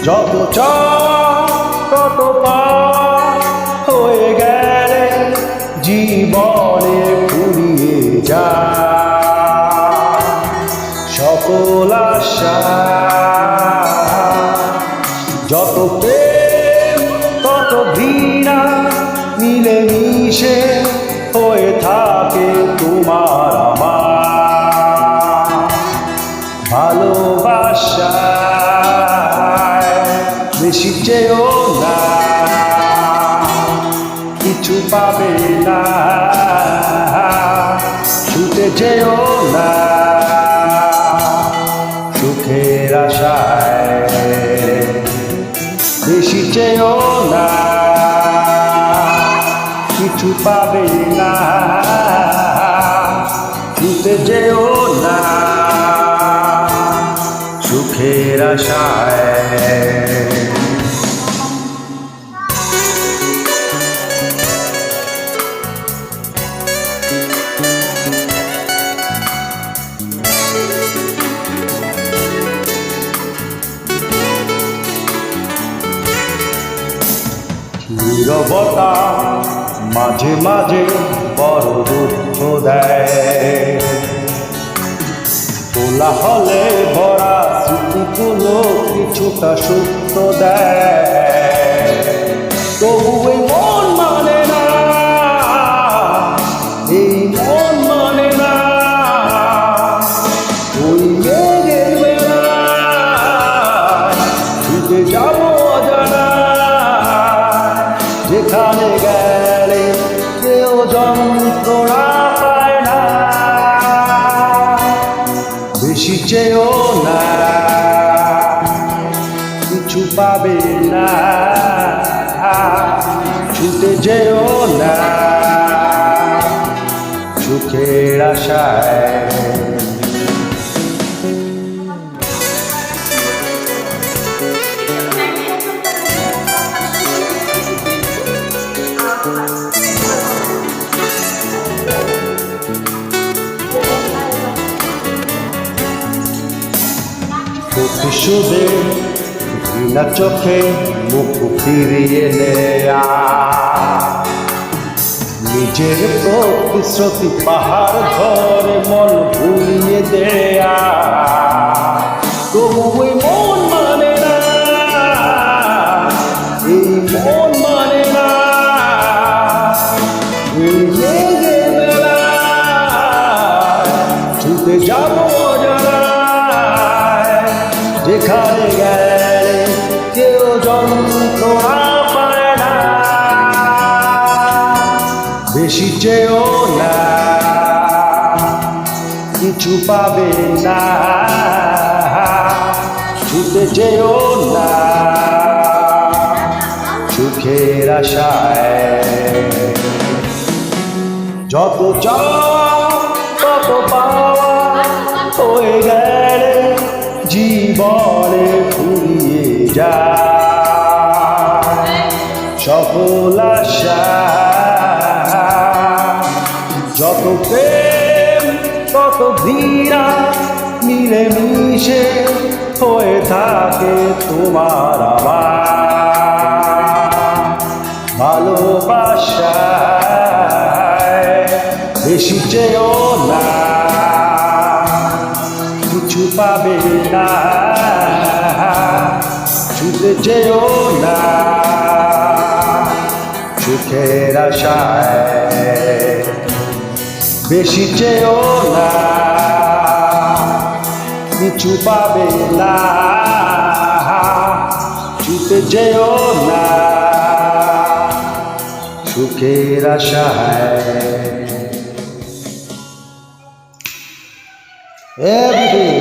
যত চাও তত পাও হয়ে গেলে জীবনে ফুরিয়ে যায় সকল আশা। যত প্রেম তত ঘৃণা মিলেমিশে হয়ে থাকে তোমার আমার ভালোবাসা। বেশি চেয়েও না, কিছু পাবে না, ছুটে যেও না সুখের আশায়। বেশি চেয়েও না, কিছু পাবে না, ছুটে যেও না সুখের আশায়। নীরবতা মাঝে মাঝে বড় দুঃখ দেয়, কোলাহলে ভরা স্মৃতিগুলো কিছুটা সত্য দেয়। তবু এই মন মানে না, এই মন মানে না ওই মেঘের বেলায় ছুটে যাবো অজানা যেখানে গেলে কেউ যন্ত্রণা পায় না। বেশি চেয়েও না, কিছু পাবে না, ছুটে যেও না সুখের আশায়। প্রতিশোধে ঘৃণা চোখে মুখ ফিরিয়ে নেয়া, নিজের প্রতিশ্রুতি পাহাড় ধরে মন ভুলিয়ে দেয়া। তবু ওই মন মানে না, এই মন মানে না ওই মেঘের বেলায় ছুটে যাবো অজানায় যেখানে গেলে কেউ যন্ত্রণা পায় না। বেশি চেয়েও না, কিছু পাবে না, ছুটে যেও না সুখের আশায়। যত চাও তত পাওয়া হয়ে গেলে জীবনে ফুরিয়ে যায় সকল আশা। যত প্রেম তত ঘৃণা মিলেমিশে হয়ে থাকে তোমার আমার ভালোবাসায়। বেশি চেয়েও না, কিছু পাবে না, ছুটে যেও না সুখের আশায়। বেশি চেয়েও না, কিছু পাবে না, ছুটে যেও না সুখের আশায়।